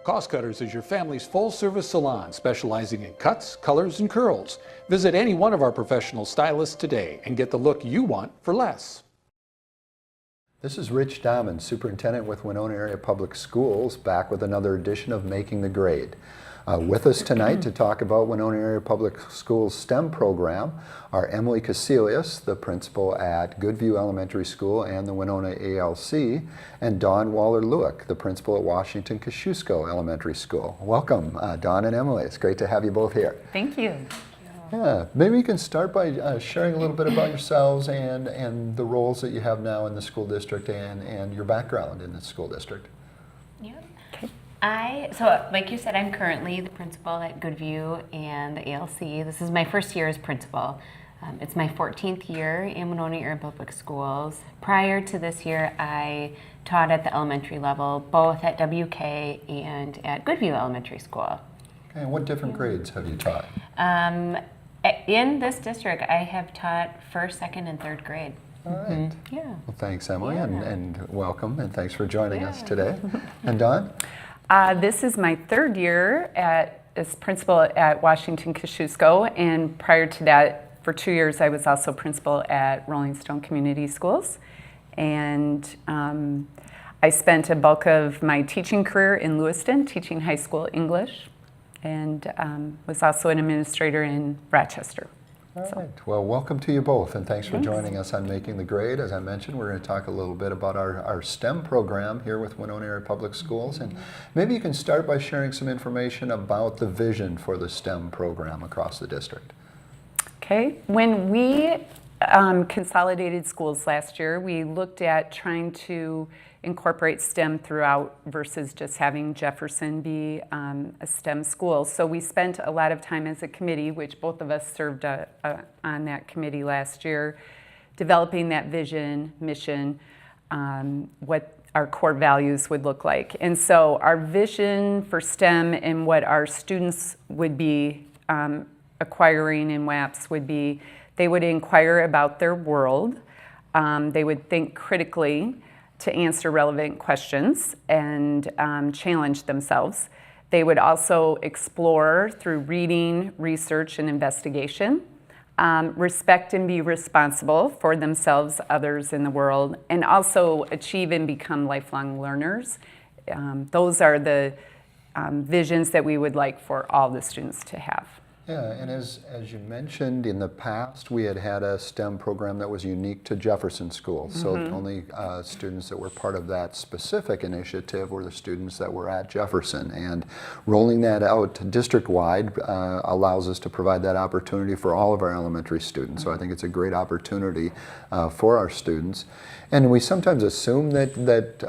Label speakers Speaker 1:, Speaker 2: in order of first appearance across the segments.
Speaker 1: Cost Cutters is your family's full-service salon specializing in cuts, colors, and curls. Visit any one of our professional stylists today and get the look you want for less.
Speaker 2: This is Rich Dahman, Superintendent with Winona Area Public Schools, back with another edition of Making the Grade. With us tonight to talk about Winona Area Public Schools STEM program are Emily Casilius, the principal at Goodview Elementary School and the Winona ALC, and Dawn Waller-Lewick, the principal at Washington Kosciuszko Elementary School. Welcome, Dawn and Emily. It's great to have you both here.
Speaker 3: Thank you.
Speaker 2: Yeah, maybe you can start by sharing a little bit about yourselves and the roles that you have now in the school district and your background in the school district.
Speaker 3: Yeah. So like you said, I'm currently the principal at Goodview and the ALC. This is my first year as principal. It's my 14th year in Winona Area Public Schools. Prior to this year, I taught at the elementary level, both at WK and at Goodview Elementary School.
Speaker 2: Okay, and what different grades have you taught?
Speaker 3: In this district, I have taught first, second, and third grade.
Speaker 2: All right.
Speaker 3: Yeah.
Speaker 2: Well, thanks, Emily,
Speaker 3: Yeah.
Speaker 2: and welcome, and thanks for joining us today. And Dawn?
Speaker 4: This is my third year as principal at Washington Kosciuszko, and prior to that, for 2 years, I was also principal at Rolling Stone Community Schools. And I spent a bulk of my teaching career in Lewiston, teaching high school English, and was also an administrator in Rochester.
Speaker 2: All right. Well, welcome to you both, and thanks for joining us on Making the Grade. As I mentioned, we're going to talk a little bit about our STEM program here with Winona Area Public Schools, and maybe you can start by sharing some information about the vision for the STEM program across the district.
Speaker 4: Okay. When we consolidated schools last year, we looked at trying to incorporate STEM throughout versus just having Jefferson be a STEM school. So we spent a lot of time as a committee, which both of us served on that committee last year, developing that vision, mission, what our core values would look like. And so our vision for STEM and what our students would be acquiring in WAPS would be, they would inquire about their world, they would think critically to answer relevant questions and challenge themselves. They would also explore through reading, research, and investigation, respect and be responsible for themselves, others in the world, and also achieve and become lifelong learners. Those are the visions that we would like for all the students to have.
Speaker 2: Yeah, and as you mentioned, in the past we had a STEM program that was unique to Jefferson schools. So the only students that were part of that specific initiative were the students that were at Jefferson. And rolling that out district-wide allows us to provide that opportunity for all of our elementary students. So I think it's a great opportunity for our students. And we sometimes assume that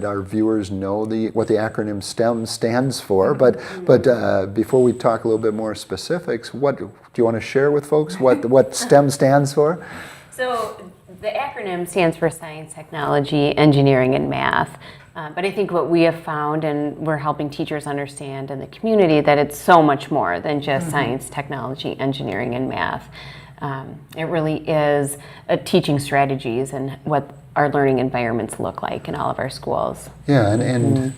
Speaker 2: our viewers know what the acronym STEM stands for, but before we talk a little bit more specifics, what do you want to share with folks what STEM stands for?
Speaker 3: So the acronym stands for Science, Technology, Engineering, and Math. But I think what we have found, and we're helping teachers understand in the community, that it's so much more than just science, technology, engineering, and math. It really is teaching strategies and what our learning environments look like in all of our schools.
Speaker 2: Yeah, and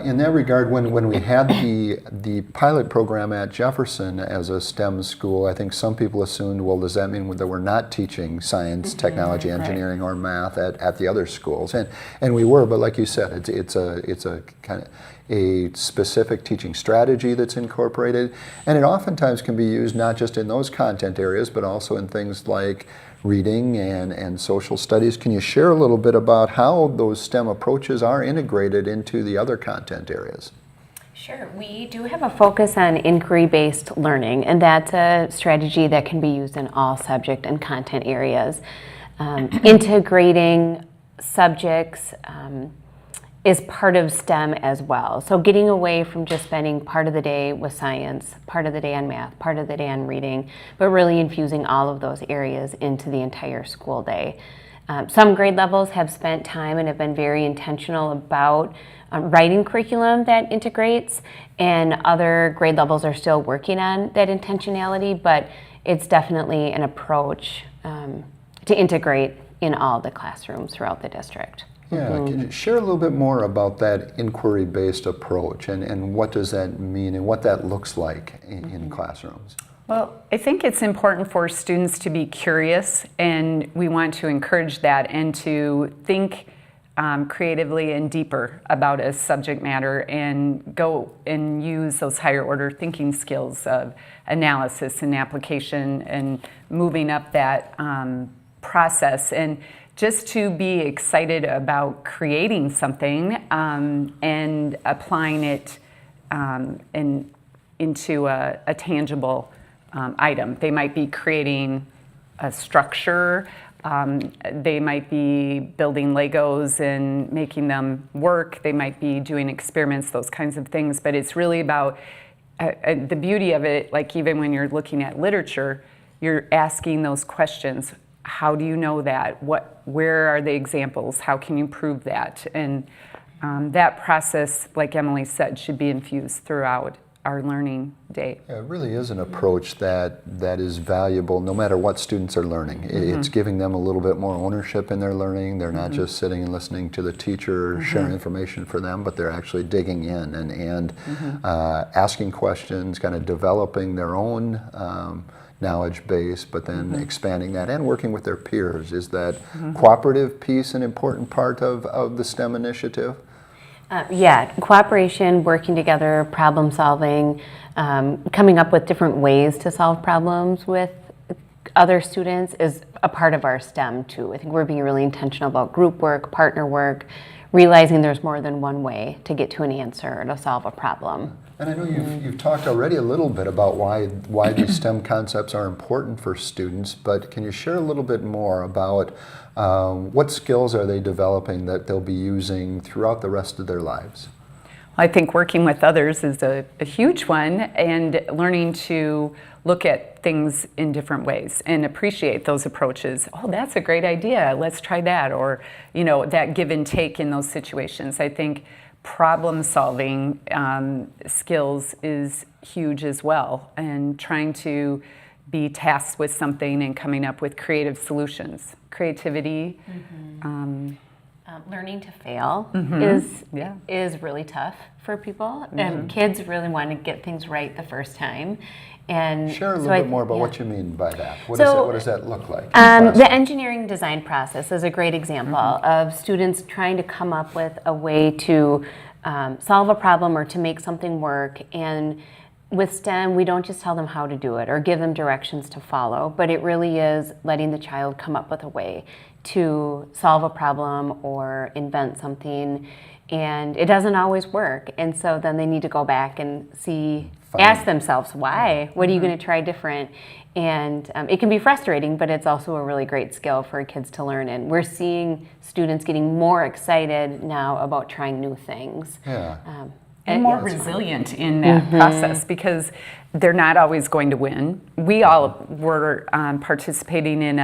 Speaker 2: in that regard, when we had the pilot program at Jefferson as a STEM school, I think some people assumed, well, does that mean that we're not teaching science, technology, engineering, or math at the other schools? And we were, but like you said, it's a kind of a specific teaching strategy that's incorporated, and it oftentimes can be used not just in those content areas, but also in things like reading and social studies. Can you share a little bit about how those STEM approaches are integrated into the other content areas?
Speaker 3: Sure. We do have a focus on inquiry-based learning, and that's a strategy that can be used in all subject and content areas. Integrating subjects is part of STEM as well. So getting away from just spending part of the day with science, part of the day on math, part of the day on reading, but really infusing all of those areas into the entire school day. Some grade levels have spent time and have been very intentional about writing curriculum that integrates, and other grade levels are still working on that intentionality, but it's definitely an approach to integrate in all the classrooms throughout the district.
Speaker 2: Yeah, can you share a little bit more about that inquiry-based approach and what does that mean and what that looks like in classrooms?
Speaker 4: Well, I think it's important for students to be curious, and we want to encourage that and to think creatively and deeper about a subject matter and go and use those higher order thinking skills of analysis and application and moving up that process, and just to be excited about creating something and applying it into a tangible item. They might be creating a structure, they might be building Legos and making them work, they might be doing experiments, those kinds of things, but it's really about the beauty of it, like even when you're looking at literature, you're asking those questions. How do you know that? Where are the examples? How can you prove that? And that process, like Emily said, should be infused throughout our learning day.
Speaker 2: Yeah, it really is an approach that is valuable no matter what students are learning. It's giving them a little bit more ownership in their learning. They're not just sitting and listening to the teacher sharing information for them, but they're actually digging in and asking questions, kind of developing their own knowledge base, but then expanding that and working with their peers. Is that cooperative piece an important part of the STEM initiative?
Speaker 3: Yeah, cooperation, working together, problem solving, coming up with different ways to solve problems with other students is a part of our STEM too. I think we're being really intentional about group work, partner work, realizing there's more than one way to get to an answer or to solve a problem.
Speaker 2: And I know you've talked already a little bit about why these STEM concepts are important for students, but can you share a little bit more about what skills are they developing that they'll be using throughout the rest of their lives?
Speaker 4: I think working with others is a huge one, and learning to look at things in different ways and appreciate those approaches. Oh, that's a great idea. Let's try that. Or, that give and take in those situations. I think problem solving skills is huge as well, and trying to be tasked with something and coming up with creative solutions. Creativity.
Speaker 3: Learning to fail is really tough for people. Kids really want to get things right the first time. And
Speaker 2: share a little bit more about what you mean by that. What does that look like?
Speaker 3: The engineering design process is a great example of students trying to come up with a way to solve a problem or to make something work. And with STEM, we don't just tell them how to do it or give them directions to follow, but it really is letting the child come up with a way to solve a problem or invent something. And it doesn't always work. And so then they need to go back and ask themselves why. What are you going to try different? And it can be frustrating, but it's also a really great skill for kids to learn. And we're seeing students getting more excited now about trying new things.
Speaker 2: Yeah.
Speaker 4: And more resilient in that process, because they're not always going to win. We all were participating in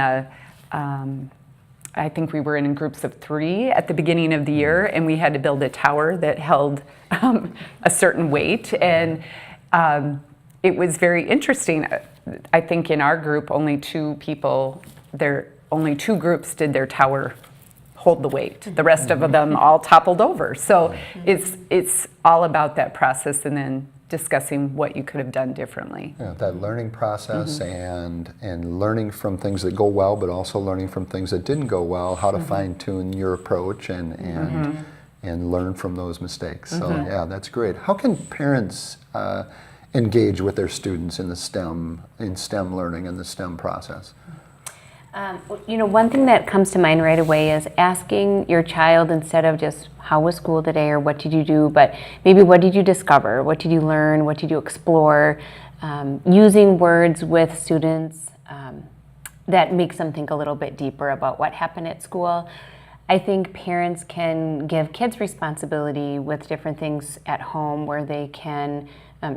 Speaker 4: I think we were in groups of 3 at the beginning of the year, and we had to build a tower that held a certain weight. And it was very interesting. I think in our group, only 2 groups did their tower hold the weight. The rest of them all toppled over. So it's all about that process, and then discussing what you could have done differently.
Speaker 2: Yeah, that learning process and learning from things that go well, but also learning from things that didn't go well, how to fine-tune your approach and learn from those mistakes. So yeah, that's great. How can parents engage with their students in STEM learning and the STEM process?
Speaker 3: One thing that comes to mind right away is asking your child, instead of just how was school today or what did you do, but maybe what did you discover, what did you learn, what did you explore, using words with students that makes them think a little bit deeper about what happened at school. I think parents can give kids responsibility with different things at home where they can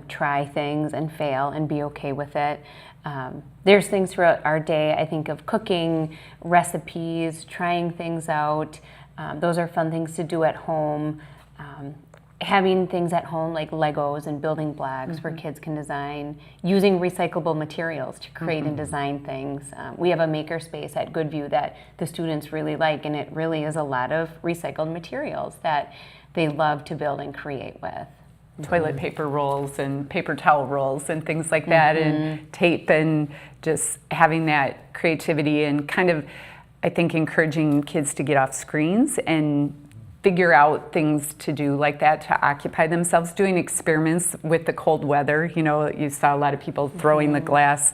Speaker 3: try things and fail and be okay with it. There's things throughout our day, I think, of cooking, recipes, trying things out. Those are fun things to do at home. Having things at home like Legos and building blocks where kids can design, using recyclable materials to create and design things. We have a maker space at Goodview that the students really like, and it really is a lot of recycled materials that they love to build and create with.
Speaker 4: Toilet paper rolls and paper towel rolls and things like that, and tape, and just having that creativity and kind of, I think, encouraging kids to get off screens and figure out things to do like that to occupy themselves, doing experiments with the cold weather. You know, you saw a lot of people throwing the glass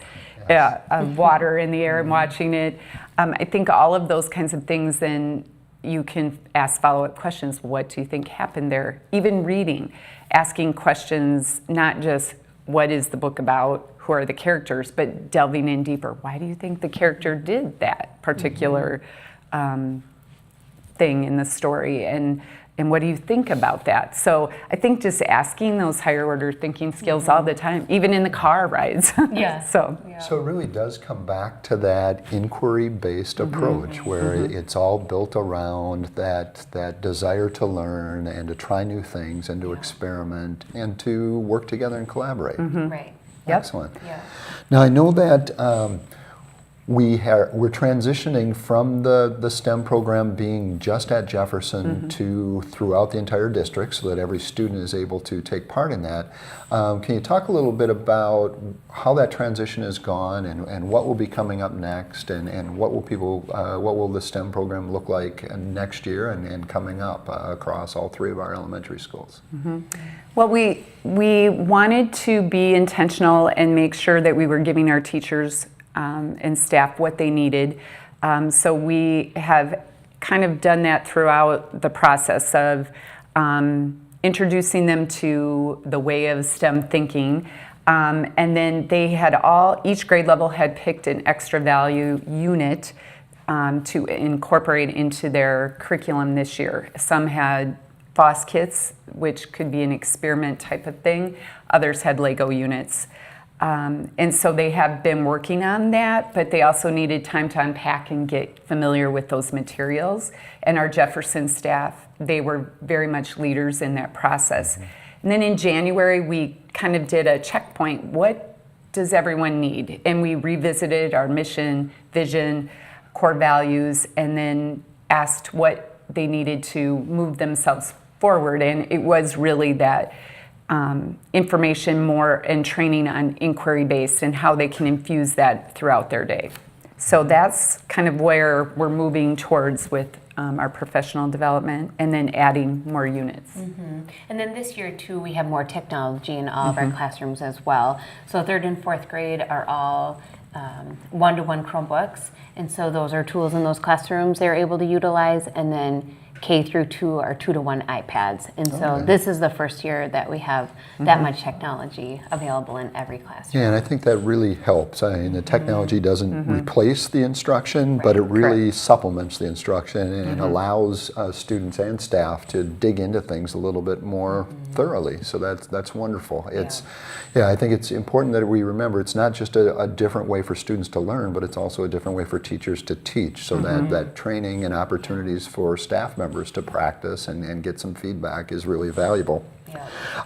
Speaker 4: of water in the air and watching it. I think all of those kinds of things, then you can ask follow-up questions. What do you think happened there? Even reading, asking questions, not just what is the book about, who are the characters, but delving in deeper. Why do you think the character did that particular thing in the story, and what do you think about that? So I think just asking those higher order thinking skills all the time, even in the car rides.
Speaker 3: Yeah.
Speaker 2: So it really does come back to that inquiry-based approach where it's all built around that desire to learn and to try new things and to experiment and to work together and collaborate.
Speaker 3: Right.
Speaker 2: Excellent.
Speaker 3: Yeah.
Speaker 2: Now I know that we're transitioning from the STEM program being just at Jefferson to throughout the entire district so that every student is able to take part in that. Can you talk a little bit about how that transition has gone and what will be coming up next, and what will the STEM program look like next year and coming up across all three of our elementary schools?
Speaker 4: Well, we wanted to be intentional and make sure that we were giving our teachers and staff what they needed. So we have kind of done that throughout the process of introducing them to the way of STEM thinking. And then they had each grade level had picked an extra value unit to incorporate into their curriculum this year. Some had FOSS kits, which could be an experiment type of thing. Others had Lego units. And so they have been working on that, but they also needed time to unpack and get familiar with those materials. And our Jefferson staff, they were very much leaders in that process. And then in January, we kind of did a checkpoint. What does everyone need? And we revisited our mission, vision, core values, and then asked what they needed to move themselves forward. And it was really that information more and training on inquiry based and how they can infuse that throughout their day. So that's kind of where we're moving towards with our professional development, and then adding more units.
Speaker 3: And then this year too, we have more technology in all of our classrooms as well. So 3rd and 4th grade are all one-to-one Chromebooks, and so those are tools in those classrooms they're able to utilize, and then K through 2 are 2-to-1 iPads. And so this is the first year that we have that much technology available in every classroom.
Speaker 2: Yeah, and I think that really helps. I mean, the technology doesn't replace the instruction, but it really supplements the instruction and allows students and staff to dig into things a little bit more thoroughly. So that's wonderful. I think it's important that we remember it's not just a different way for students to learn, but it's also a different way for teachers to teach, so that training and opportunities for staff members to practice and get some feedback is really valuable.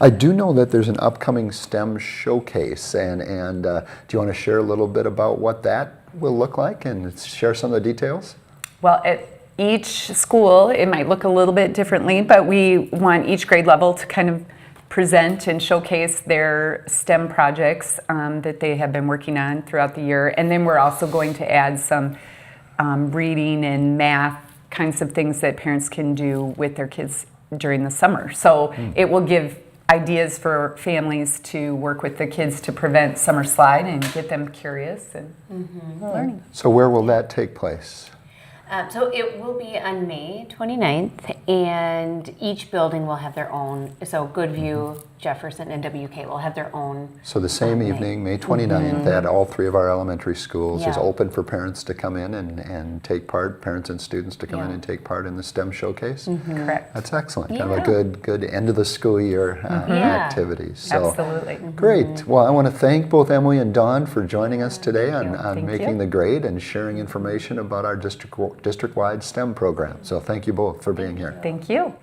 Speaker 2: I do know that there's an upcoming STEM showcase, and do you want to share a little bit about what that will look like and share some of the details?
Speaker 4: Well, at each school, it might look a little bit differently, but we want each grade level to kind of present and showcase their STEM projects that they have been working on throughout the year. And then we're also going to add some reading and math kinds of things that parents can do with their kids during the summer. So it will give ideas for families to work with the kids to prevent summer slide and get them curious and learning.
Speaker 2: So where will that take place?
Speaker 3: So it will be on May 29th, and each building will have their own. So Goodview, Jefferson, and WK will have their own.
Speaker 2: So the same evening, May 29th, at all three of our elementary schools is
Speaker 3: Yeah.
Speaker 2: open for parents to come in and take part, parents and students to come in
Speaker 3: Yeah.
Speaker 2: and take part in the STEM showcase.
Speaker 4: Correct.
Speaker 2: That's excellent. Kind of a
Speaker 3: Yeah.
Speaker 2: good end of the school year activity. So
Speaker 4: Absolutely.
Speaker 2: great. Well, I want to thank both Emily and Dawn for joining us today on
Speaker 4: Thank
Speaker 2: Making
Speaker 4: you.
Speaker 2: the Grade and sharing information about our district-wide STEM program. So thank you both for being here.
Speaker 4: Thank you.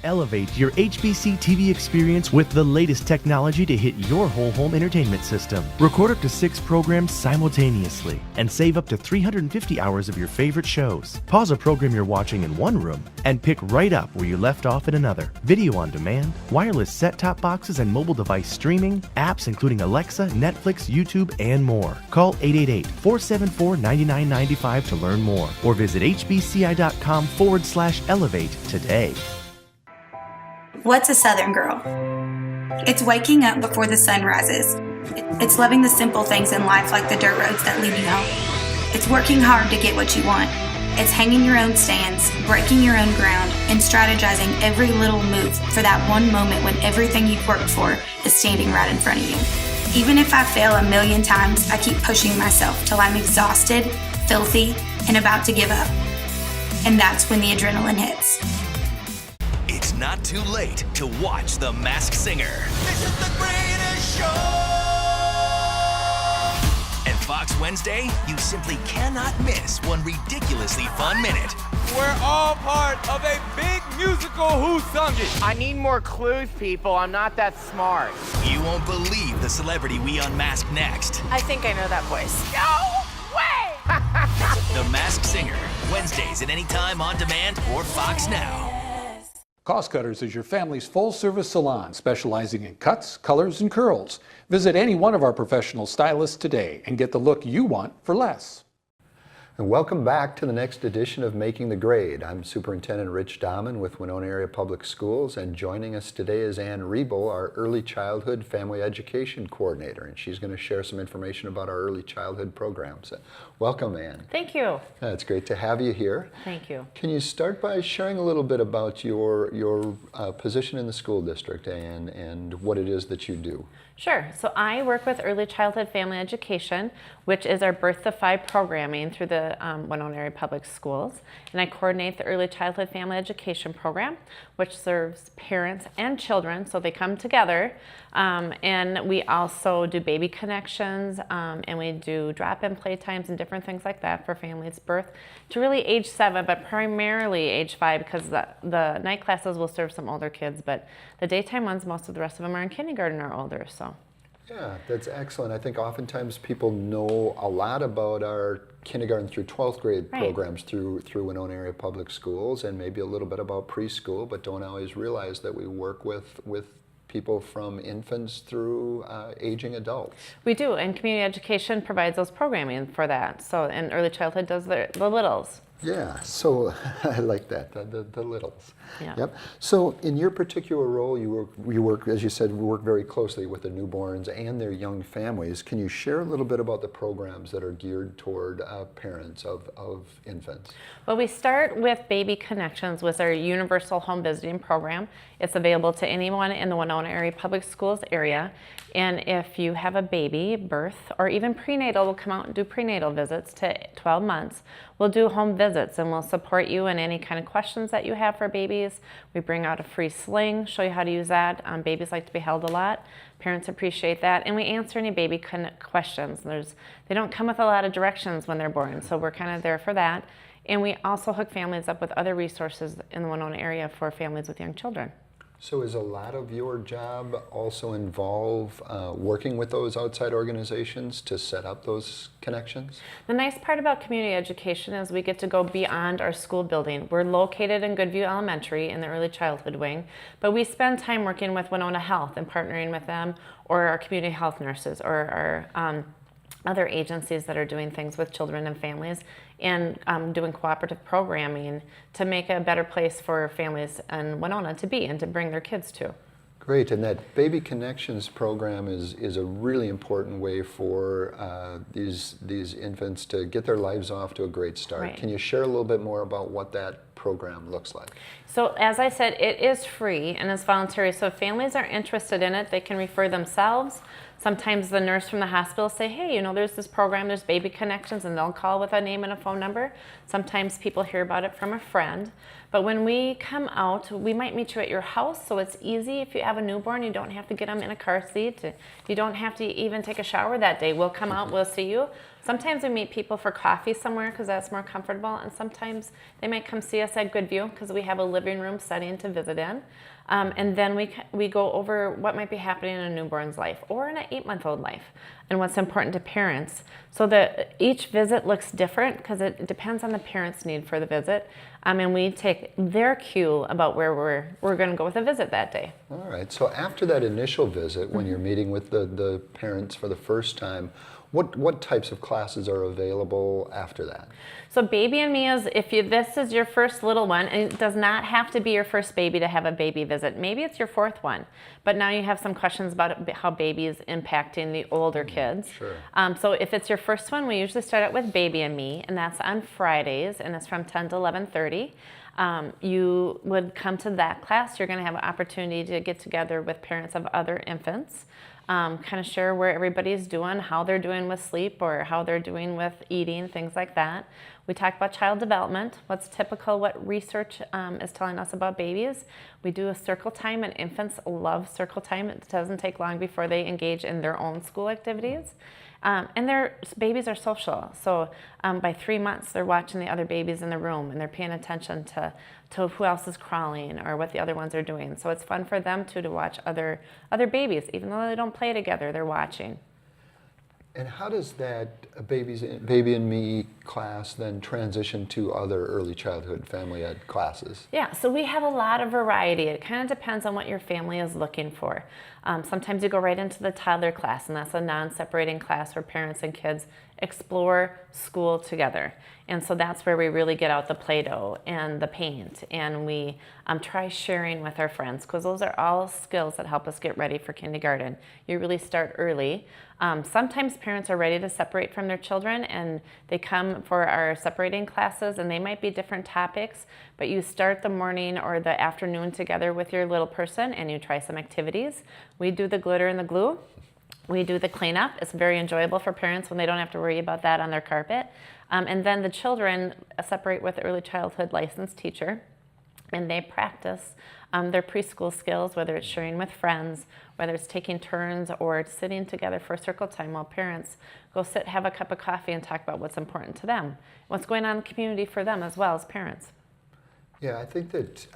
Speaker 5: Elevate your HBC TV experience with the latest technology to hit your whole home entertainment system. Record up to 6 programs simultaneously and save up to 350 hours of your favorite shows. Pause a program you're watching in one room and pick right up where you left off in another. Video on demand, wireless set-top boxes and mobile device streaming, apps including Alexa, Netflix, YouTube, and more. Call 888-474-9995 to learn more or visit hbci.com/elevate today.
Speaker 6: What's a Southern girl? It's waking up before the sun rises. It's loving the simple things in life like the dirt roads that lead you home. It's working hard to get what you want. It's hanging your own stands, breaking your own ground, and strategizing every little move for that one moment when everything you've worked for is standing right in front of you. Even if I fail a million times, I keep pushing myself till I'm exhausted, filthy, and about to give up. And that's when the adrenaline hits.
Speaker 7: It's not too late to watch The Masked Singer. This is the greatest show! And Fox Wednesday, you simply cannot miss one ridiculously fun minute.
Speaker 8: We're all part of a big musical. Who sung it?
Speaker 9: I need more clues, people. I'm not that smart.
Speaker 7: You won't believe the celebrity we unmask next.
Speaker 9: I think I know that voice. No way!
Speaker 7: The Masked Singer, Wednesdays at any time on demand or Fox Now.
Speaker 1: Cost Cutters is your family's full-service salon specializing in cuts, colors, and curls. Visit any one of our professional stylists today and get the look you want for less.
Speaker 2: And welcome back to the next edition of Making the Grade. I'm Superintendent Rich Dahman with Winona Area Public Schools, and joining us today is Ann Riebel, our Early Childhood Family Education Coordinator, and she's going to share some information about our early childhood programs. Welcome, Ann.
Speaker 3: Thank you.
Speaker 2: It's great to have you here.
Speaker 3: Thank you.
Speaker 2: Can you start by sharing a little bit about your position in the school district and what it is that you do?
Speaker 10: Sure. So I work with Early Childhood Family Education, which is our Birth to 5 programming through the Winona Area Public Schools. And I coordinate the Early Childhood Family Education program, which serves parents and children, so they come together. And we also do baby connections, and we do drop-in playtimes and different things like that for families birth to really age 7, but primarily age 5, because the night classes will serve some older kids, but the daytime ones, most of the rest of them are in kindergarten or older. So.
Speaker 2: Yeah, that's excellent. I think oftentimes people know a lot about our kindergarten through 12th grade programs through Winona Area Public Schools, and maybe a little bit about preschool, but don't always realize that we work with people from infants through aging adults.
Speaker 10: We do, and community education provides those programming for that. So, and early childhood does the littles.
Speaker 2: Yeah, so I like that, the littles.
Speaker 10: Yeah.
Speaker 2: Yep. So in your particular role, you work, as you said, we work very closely with the newborns and their young families. Can you share a little bit about the programs that are geared toward parents of infants?
Speaker 10: Well, we start with Baby Connections with our universal home visiting program. It's available to anyone in the Winona Area Public Schools area. And if you have a baby, birth, or even prenatal, we'll come out and do prenatal visits to 12 months. We'll do home visits and we'll support you in any kind of questions that you have for babies. We bring out a free sling, show you how to use that. Babies like to be held a lot. Parents appreciate that. And we answer any baby questions. They don't come with a lot of directions when they're born, so we're kind of there for that. And we also hook families up with other resources in the Winona area for families with young children.
Speaker 2: So is a lot of your job also involve working with those outside organizations to set up those connections?
Speaker 10: The nice part about community education is we get to go beyond our school building. We're located in Goodview Elementary in the early childhood wing, but we spend time working with Winona Health and partnering with them, or our community health nurses, or our other agencies that are doing things with children and families, and doing cooperative programming to make a better place for families in Winona to be and to bring their kids to.
Speaker 2: Great, and that Baby Connections program is a really important way for these infants to get their lives off to a great start.
Speaker 10: Right.
Speaker 2: Can you share a little bit more about what that program looks like?
Speaker 10: So as I said, it is free and it's voluntary. So if families are interested in it, they can refer themselves. Sometimes the nurse from the hospital say, hey, you know, there's this program, there's Baby Connections, and they'll call with a name and a phone number. Sometimes people hear about it from a friend. But when we come out, we might meet you at your house, so it's easy. If you have a newborn, you don't have to get them in a car seat. You don't have to even take a shower that day. We'll come out, we'll see you. Sometimes we meet people for coffee somewhere because that's more comfortable, and sometimes they might come see us at Goodview because we have a living room setting to visit in. And then we go over what might be happening in a newborn's life or in an 8-month-old life and what's important to parents. So that each visit looks different because it depends on the parent's need for the visit. And we take their cue about where we're going to go with a visit that day.
Speaker 2: All right, so after that initial visit, when you're meeting with the parents for the first time, what types of classes are available after that?
Speaker 10: So Baby and Me is, this is your first little one, and it does not have to be your first baby to have a baby visit. Maybe it's your 4th one, but now you have some questions about how baby is impacting the older kids.
Speaker 2: Sure.
Speaker 10: So if it's your first one, we usually start out with Baby and Me, and that's on Fridays, and it's from 10 to 11:30. You would come to that class. You're going to have an opportunity to get together with parents of other infants. Kind of share where everybody's doing, how they're doing with sleep or how they're doing with eating, things like that. We talk about child development, what's typical, what research is telling us about babies. We do a circle time, and infants love circle time. It doesn't take long before they engage in their own school activities. And their babies are social, so by 3 months they're watching the other babies in the room and they're paying attention to who else is crawling or what the other ones are doing. So it's fun for them too to watch other babies, even though they don't play together, they're watching.
Speaker 2: And how does that Baby and Me class then transition to other early childhood family ed classes?
Speaker 10: Yeah, so we have a lot of variety. It kind of depends on what your family is looking for. Sometimes you go right into the toddler class, and that's a non-separating class where parents and kids explore school together. And so that's where we really get out the Play-Doh and the paint, and we try sharing with our friends, because those are all skills that help us get ready for kindergarten. You really start early. Sometimes parents are ready to separate from their children, and they come for our separating classes, and they might be different topics, but you start the morning or the afternoon together with your little person, and you try some activities. We do the glitter and the glue. We do the cleanup. It's very enjoyable for parents when they don't have to worry about that on their carpet. And then the children separate with the early childhood licensed teacher, and they practice their preschool skills, whether it's sharing with friends, whether it's taking turns or sitting together for circle time while parents go sit, have a cup of coffee, and talk about what's important to them, what's going on in the community for them as well as parents.
Speaker 2: Yeah, I think that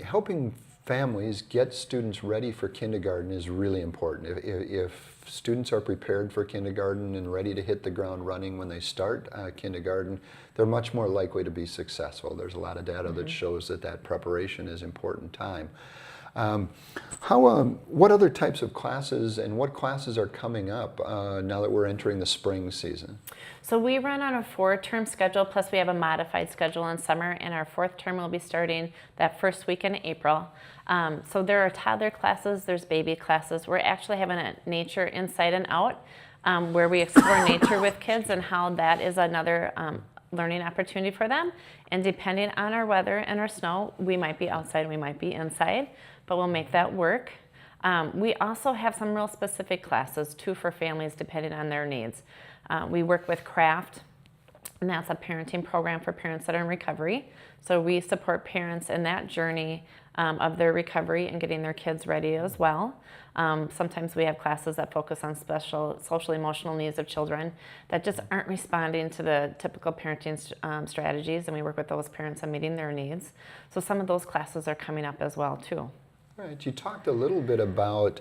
Speaker 2: helping families get students ready for kindergarten is really important. If students are prepared for kindergarten and ready to hit the ground running when they start kindergarten, they're much more likely to be successful. There's a lot of data that shows that preparation is important time. What other types of classes and what classes are coming up now that we're entering the spring season?
Speaker 10: So we run on a 4-term schedule, plus we have a modified schedule in summer, and our 4th term will be starting that first week in April. So there are toddler classes, there's baby classes. We're actually having a nature inside and out, where we explore nature with kids and how that is another learning opportunity for them. And depending on our weather and our snow, we might be outside, we might be inside, but we'll make that work. We also have some real specific classes too for families depending on their needs. We work with craft, and that's a parenting program for parents that are in recovery. So we support parents in that journey of their recovery and getting their kids ready as well. Sometimes we have classes that focus on special social emotional needs of children that just aren't responding to the typical parenting strategies, and we work with those parents on meeting their needs. So some of those classes are coming up as well too.
Speaker 2: Right, you talked a little bit about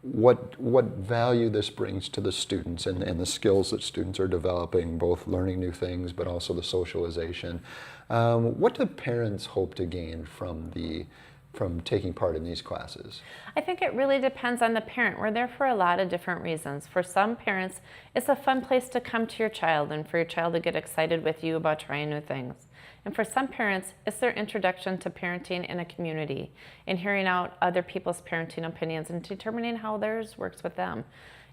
Speaker 2: what value this brings to the students and the skills that students are developing, both learning new things but also the socialization. What do parents hope to gain from from taking part in these classes?
Speaker 10: I think it really depends on the parent. We're there for a lot of different reasons. For some parents, it's a fun place to come to your child and for your child to get excited with you about trying new things. And for some parents, it's their introduction to parenting in a community and hearing out other people's parenting opinions and determining how theirs works with them.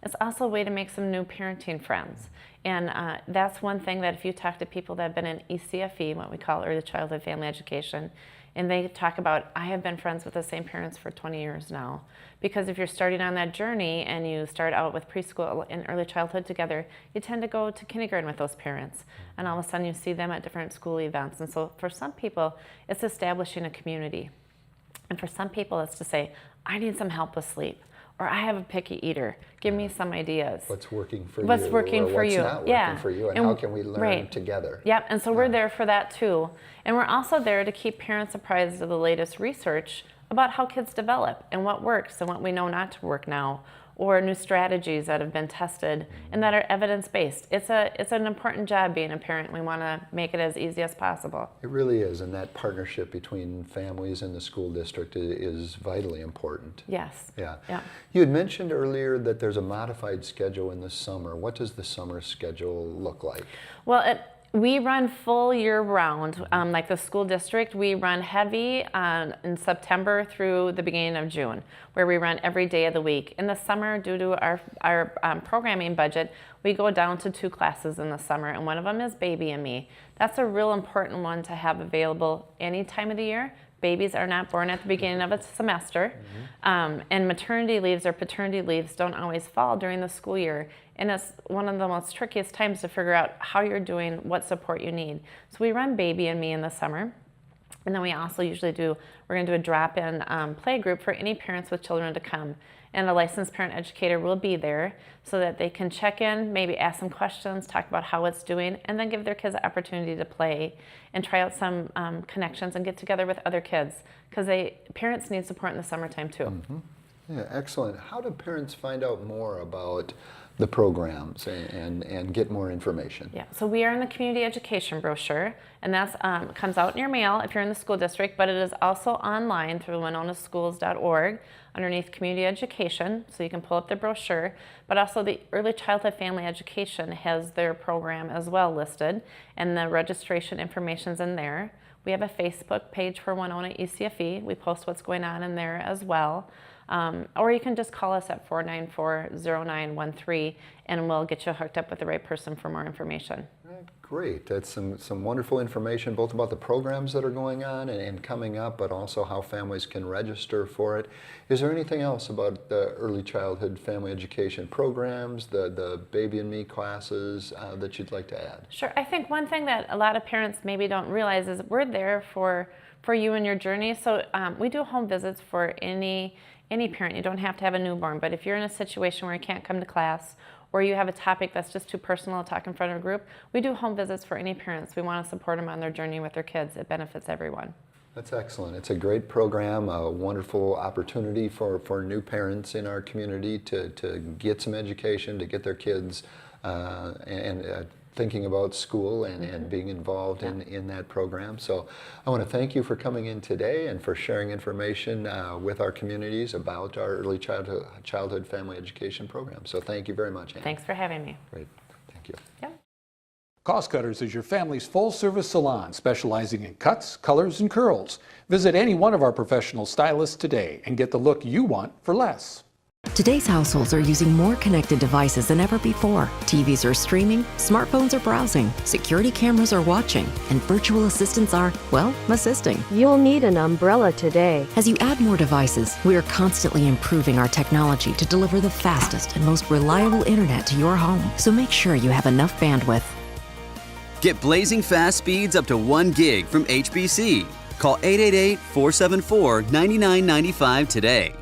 Speaker 10: It's also a way to make some new parenting friends. And that's one thing that if you talk to people that have been in ECFE, what we call early childhood family education, and they talk about, I have been friends with the same parents for 20 years now. Because if you're starting on that journey and you start out with preschool and early childhood together, you tend to go to kindergarten with those parents. And all of a sudden you see them at different school events. And so for some people, it's establishing a community. And for some people, it's to say, I need some help with sleep. Or I have a picky eater. Give me some ideas.
Speaker 2: What's working for you?
Speaker 10: What's working for you?
Speaker 2: What's not working for you? And how can we learn together?
Speaker 10: Yep, and so we're there for that too. And we're also there to keep parents apprised of the latest research about how kids develop and what works and what we know not to work now, or new strategies that have been tested and that are evidence-based. It's an important job being a parent. We want to make it as easy as possible.
Speaker 2: It really is, and that partnership between families and the school district is vitally important.
Speaker 10: Yes.
Speaker 2: Yeah.
Speaker 10: Yeah.
Speaker 2: You had mentioned earlier that there's a modified schedule in the summer. What does the summer schedule look like?
Speaker 10: Well, we run full year round. Like the school district, we run heavy in September through the beginning of June, where we run every day of the week. In the summer, due to our programming budget, we go down to 2 classes in the summer, and one of them is Baby and Me. That's a real important one to have available any time of the year. Babies are not born at the beginning of a semester, and maternity leaves or paternity leaves don't always fall during the school year. And it's one of the most trickiest times to figure out how you're doing, what support you need. So we run Baby and Me in the summer. And then we also usually we're going to do a drop-in play group for any parents with children to come. And a licensed parent educator will be there so that they can check in, maybe ask some questions, talk about how it's doing, and then give their kids the opportunity to play and try out some connections and get together with other kids. Because parents need support in the summertime too.
Speaker 2: Mm-hmm. Yeah, excellent. How do parents find out more about the programs and get more information?
Speaker 10: Yeah, so we are in the community education brochure, and that comes out in your mail if you're in the school district, but it is also online through winonaschools.org underneath community education, so you can pull up the brochure. But also the early childhood family education has their program as well listed, and the registration information's in there. We have a Facebook page for Winona ECFE. We post what's going on in there as well. Or you can just call us at 494-0913 and we'll get you hooked up with the right person for more information.
Speaker 2: Great. That's some wonderful information both about the programs that are going on and coming up, but also how families can register for it. Is there anything else about the early childhood family education programs, the Baby and Me classes that you'd like to add?
Speaker 10: Sure. I think one thing that a lot of parents maybe don't realize is we're there for you and your journey. So we do home visits for any parent. You don't have to have a newborn, but if you're in a situation where you can't come to class or you have a topic that's just too personal to talk in front of a group, we do home visits for any parents. We want to support them on their journey with their kids. It benefits everyone.
Speaker 2: That's excellent. It's a great program, a wonderful opportunity for new parents in our community to get some education, to get their kids thinking about school and being involved in that program. So I want to thank you for coming in today and for sharing information with our communities about our early childhood family education program. So thank you very much, Anne.
Speaker 10: Thanks for having me.
Speaker 2: Great. Thank you.
Speaker 10: Yeah.
Speaker 1: Cost Cutters is your family's full-service salon specializing in cuts, colors, and curls. Visit any one of our professional stylists today and get the look you want for less.
Speaker 11: Today's households are using more connected devices than ever before. TVs are streaming, smartphones are browsing, security cameras are watching, and virtual assistants are, well, assisting.
Speaker 12: You'll need an umbrella today.
Speaker 11: As you add more devices, we are constantly improving our technology to deliver the fastest and most reliable internet to your home. So make sure you have enough bandwidth.
Speaker 13: Get blazing fast speeds up to 1 gig from HBC. Call 888-474-9995 today.